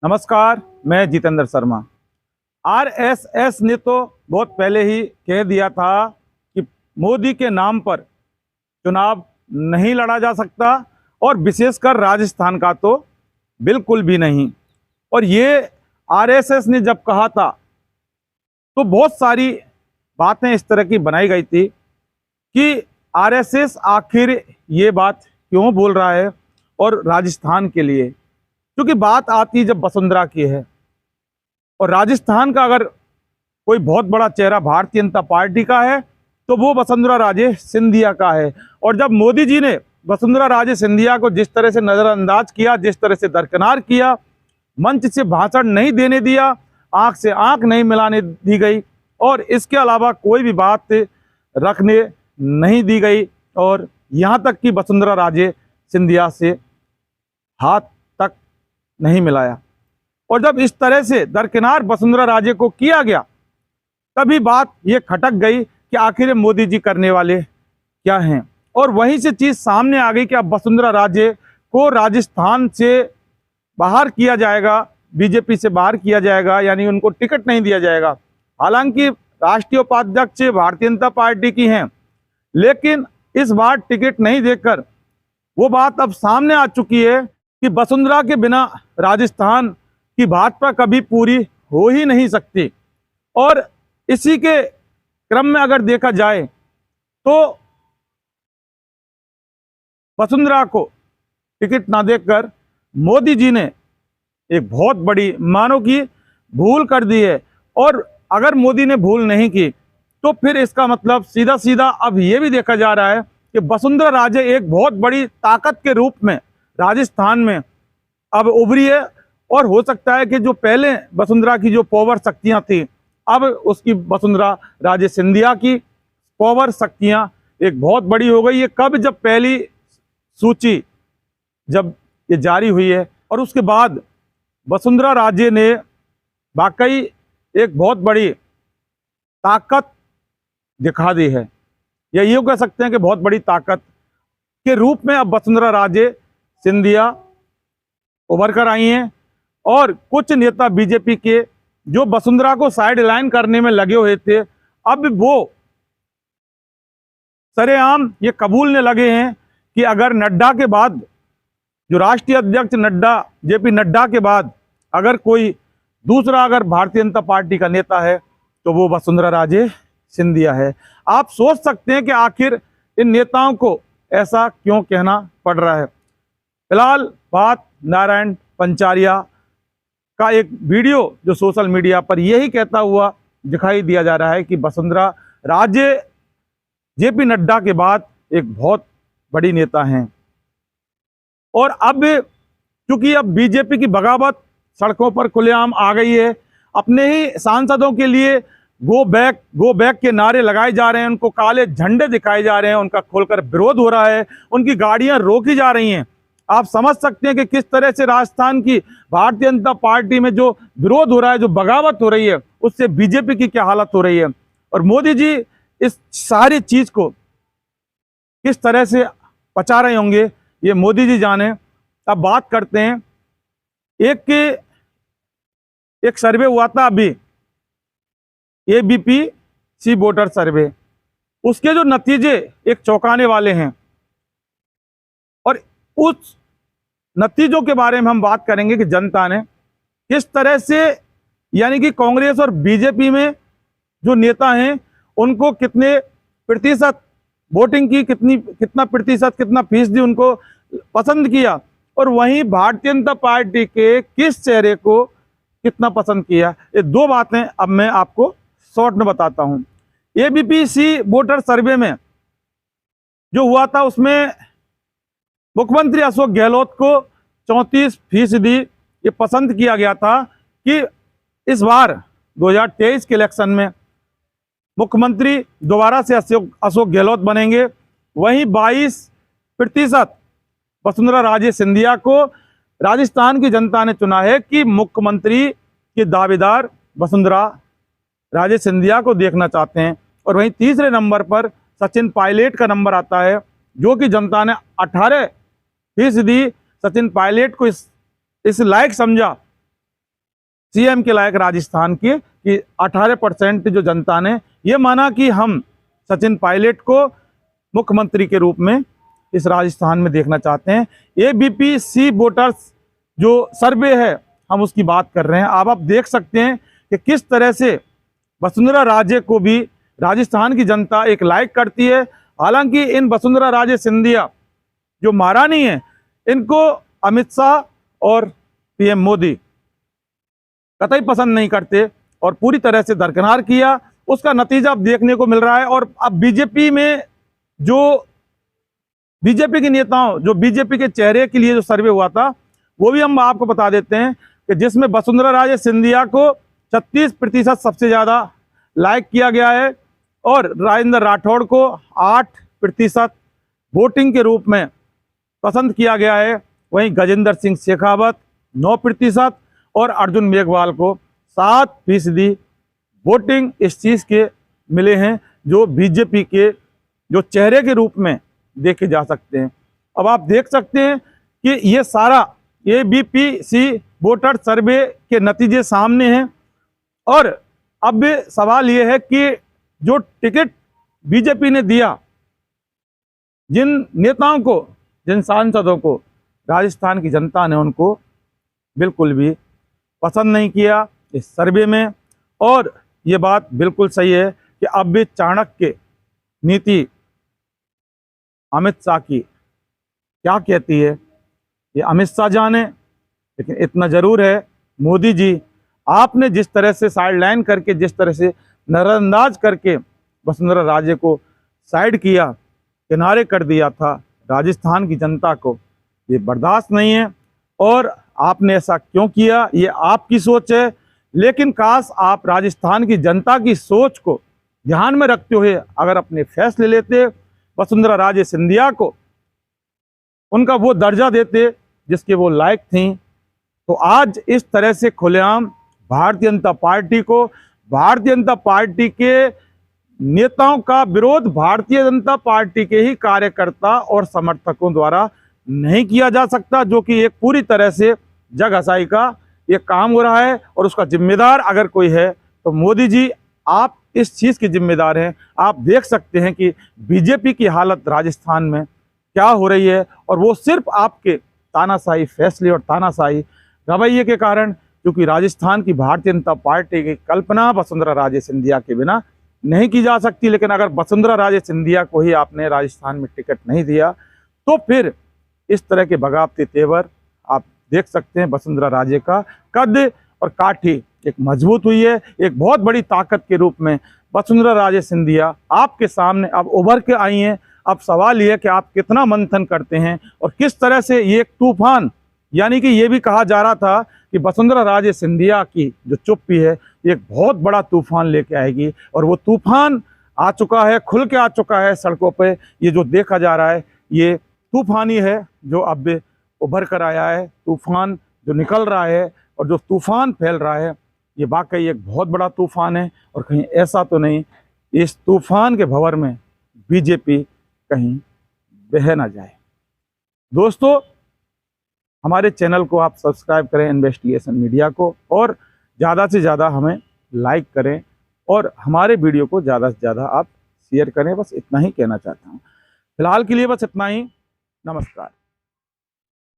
नमस्कार, मैं जितेंद्र शर्मा। आरएसएस ने तो बहुत पहले ही कह दिया था कि मोदी के नाम पर चुनाव नहीं लड़ा जा सकता और विशेषकर राजस्थान का तो बिल्कुल भी नहीं। और ये आरएसएस ने जब कहा था तो बहुत सारी बातें इस तरह की बनाई गई थी कि आरएसएस आखिर ये बात क्यों बोल रहा है और राजस्थान के लिए, क्योंकि बात आती जब वसुंधरा की है और राजस्थान का अगर कोई बहुत बड़ा चेहरा भारतीय जनता पार्टी का है तो वो वसुंधरा राजे सिंधिया का है। और जब मोदी जी ने वसुंधरा राजे सिंधिया को जिस तरह से नज़रअंदाज किया, जिस तरह से दरकिनार किया, मंच से भाषण नहीं देने दिया, आंख से आंख नहीं मिलाने दी गई और इसके अलावा कोई भी बात रखने नहीं दी गई और यहाँ तक कि वसुंधरा राजे सिंधिया से हाथ तक नहीं मिलाया। और जब इस तरह से दरकिनार वसुंधरा राजे को किया गया तभी बात ये खटक गई कि आखिर मोदी जी करने वाले क्या हैं। और वहीं से चीज़ सामने आ गई कि अब वसुंधरा राजे को राजस्थान से बाहर किया जाएगा, बीजेपी से बाहर किया जाएगा, यानी उनको टिकट नहीं दिया जाएगा। हालांकि राष्ट्रीय उपाध्यक्ष भारतीय जनता पार्टी की हैं, लेकिन इस बार टिकट नहीं देकर वो बात अब सामने आ चुकी है कि वसुंधरा के बिना राजस्थान की भाजपा कभी पूरी हो ही नहीं सकती। और इसी के क्रम में अगर देखा जाए तो वसुंधरा को टिकट ना देकर मोदी जी ने एक बहुत बड़ी मानो कि भूल कर दी है। और अगर मोदी ने भूल नहीं की तो फिर इसका मतलब सीधा सीधा अब ये भी देखा जा रहा है कि वसुंधरा राजे एक बहुत बड़ी ताकत के रूप में राजस्थान में अब उभरी है। और हो सकता है कि जो पहले वसुंधरा की जो पावर शक्तियां थी, अब उसकी वसुंधरा राजे सिंधिया की पावर शक्तियां एक बहुत बड़ी हो गई है। कब, जब पहली सूची जब ये जारी हुई है और उसके बाद वसुंधरा राजे ने वाकई एक बहुत बड़ी ताकत दिखा दी है, या ये कह सकते हैं कि बहुत बड़ी ताकत के रूप में अब वसुंधरा राजे सिंधिया उभर कर आई हैं। और कुछ नेता बीजेपी के जो वसुंधरा को साइड लाइन करने में लगे हुए थे, अब वो सरेआम ये कबूलने लगे हैं कि अगर नड्डा के बाद, जो राष्ट्रीय अध्यक्ष नड्डा, जेपी नड्डा के बाद अगर कोई दूसरा अगर भारतीय जनता पार्टी का नेता है तो वो वसुंधरा राजे सिंधिया है। आप सोच सकते हैं कि आखिर इन नेताओं को ऐसा क्यों कहना पड़ रहा है। फिलहाल बात नारायण पंचारिया का एक वीडियो जो सोशल मीडिया पर यही कहता हुआ दिखाई दिया जा रहा है कि वसुंधरा राजे जेपी नड्डा के बाद एक बहुत बड़ी नेता हैं। और अब क्योंकि अब बीजेपी की बगावत सड़कों पर खुलेआम आ गई है, अपने ही सांसदों के लिए गो बैक के नारे लगाए जा रहे हैं, उनको काले झंडे दिखाए जा रहे हैं, उनका खोलकर विरोध हो रहा है, उनकी गाड़ियां रोकी जा रही हैं। आप समझ सकते हैं कि किस तरह से राजस्थान की भारतीय जनता पार्टी में जो विरोध हो रहा है, जो बगावत हो रही है, उससे बीजेपी की क्या हालत हो रही है। और मोदी जी इस सारी चीज को किस तरह से पचा रहे होंगे ये मोदी जी जाने। अब बात करते हैं, एक सर्वे हुआ था अभी, एबीपी वोटर सर्वे, उसके जो नतीजे एक चौंकाने वाले हैं। और उस नतीजों के बारे में हम बात करेंगे कि जनता ने किस तरह से, यानी कि कांग्रेस और बीजेपी में जो नेता हैं उनको कितने प्रतिशत वोटिंग की, कितना प्रतिशत, कितना फीसदी उनको पसंद किया, और वहीं भारतीय जनता पार्टी के किस चेहरे को कितना पसंद किया। ये दो बातें अब मैं आपको शॉर्ट में बताता हूं। एबीपी वोटर सर्वे में जो हुआ था उसमें मुख्यमंत्री अशोक गहलोत को 34% ये पसंद किया गया था कि इस बार 2023 के इलेक्शन में मुख्यमंत्री दोबारा से अशोक गहलोत बनेंगे। वहीं 22% वसुंधरा राजे सिंधिया को राजस्थान की जनता ने चुना है कि मुख्यमंत्री की दावेदार वसुंधरा राजे सिंधिया को देखना चाहते हैं। और वहीं तीसरे नंबर पर सचिन पायलट का नंबर आता है, जो कि जनता ने 18% सचिन पायलट को इस लायक समझा सीएम के लायक राजस्थान की कि 18% जो जनता ने ये माना कि हम सचिन पायलट को मुख्यमंत्री के रूप में इस राजस्थान में देखना चाहते हैं। एबीपी वोटर्स जो सर्वे है हम उसकी बात कर रहे हैं। अब आप देख सकते हैं कि किस तरह से वसुंधरा राजे को भी राजस्थान की जनता एक लाइक करती है। हालांकि इन वसुंधरा राजे सिंधिया जो महारानी है, इनको अमित शाह और पीएम मोदी कतई पसंद नहीं करते और पूरी तरह से दरकिनार किया। उसका नतीजा अब देखने को मिल रहा है। और अब बीजेपी में जो बीजेपी के नेताओं, जो बीजेपी के चेहरे के लिए जो सर्वे हुआ था, वो भी हम आपको बता देते हैं कि जिसमें वसुंधरा राजे सिंधिया को 36% सबसे ज़्यादा लाइक किया गया है और राजेंद्र राठौड़ को 8% वोटिंग के रूप में पसंद किया गया है। वहीं गजेंद्र सिंह शेखावत 9% और अर्जुन मेघवाल को 7% वोटिंग इस चीज़ के मिले हैं, जो बीजेपी के जो चेहरे के रूप में देखे जा सकते हैं। अब आप देख सकते हैं कि ये सारा एबीपी वोटर सर्वे के नतीजे सामने हैं। और अब सवाल ये है कि जो टिकट बीजेपी ने दिया, जिन नेताओं को, जिन सांसदों को राजस्थान की जनता ने उनको बिल्कुल भी पसंद नहीं किया इस सर्वे में। और ये बात बिल्कुल सही है कि अब भी चाणक्य नीति अमित शाह की क्या कहती है ये अमित शाह जाने, लेकिन इतना जरूर है मोदी जी, आपने जिस तरह से साइडलाइन करके, जिस तरह से नजरअंदाज करके वसुंधरा राजे को साइड किया, किनारे कर दिया था, राजस्थान की जनता को ये बर्दाश्त नहीं है। और आपने ऐसा क्यों किया ये आपकी सोच है, लेकिन काश आप राजस्थान की जनता की सोच को ध्यान में रखते हुए अगर अपने फैसले लेते, वसुंधरा राजे सिंधिया को उनका वो दर्जा देते जिसके वो लायक थीं, तो आज इस तरह से खुलेआम भारतीय जनता पार्टी को, भारतीय जनता पार्टी के नेताओं का विरोध भारतीय जनता पार्टी के ही कार्यकर्ता और समर्थकों द्वारा नहीं किया जा सकता, जो कि एक पूरी तरह से जग हसाई का ये काम हो रहा है। और उसका जिम्मेदार अगर कोई है तो मोदी जी, आप इस चीज़ के जिम्मेदार हैं। आप देख सकते हैं कि बीजेपी की हालत राजस्थान में क्या हो रही है, और वो सिर्फ आपके तानाशाही फैसले और तानाशाही रवैये के कारण, क्योंकि राजस्थान की भारतीय जनता पार्टी की कल्पना वसुंधरा राजे सिंधिया के बिना नहीं की जा सकती। लेकिन अगर वसुंधरा राजे सिंधिया को ही आपने राजस्थान में टिकट नहीं दिया, तो फिर इस तरह के बगावती तेवर आप देख सकते हैं। वसुंधरा राजे का कद और काठी एक मजबूत हुई है, एक बहुत बड़ी ताकत के रूप में वसुंधरा राजे सिंधिया आपके सामने अब उभर के आई हैं। अब सवाल ये है कि आप कितना मंथन करते हैं और किस तरह से ये एक तूफान, यानी कि ये भी कहा जा रहा था कि वसुंधरा राजे सिंधिया की जो चुप्पी है एक बहुत बड़ा तूफान लेके आएगी, और वो तूफान आ चुका है, खुल के आ चुका है सड़कों पे। ये जो देखा जा रहा है ये तूफानी है जो अब उभर कर आया है, तूफान जो निकल रहा है और जो तूफान फैल रहा है ये वाकई एक बहुत बड़ा तूफान है। और कहीं ऐसा तो नहीं इस तूफान के भंवर में बीजेपी कहीं बह ना जाए। दोस्तों, हमारे चैनल को आप सब्सक्राइब करें, इन्वेस्टिगेशन मीडिया को, और ज़्यादा से ज़्यादा हमें लाइक करें और हमारे वीडियो को ज़्यादा से ज़्यादा आप शेयर करें। बस इतना ही कहना चाहता हूँ। फिलहाल के लिए बस इतना ही। नमस्कार।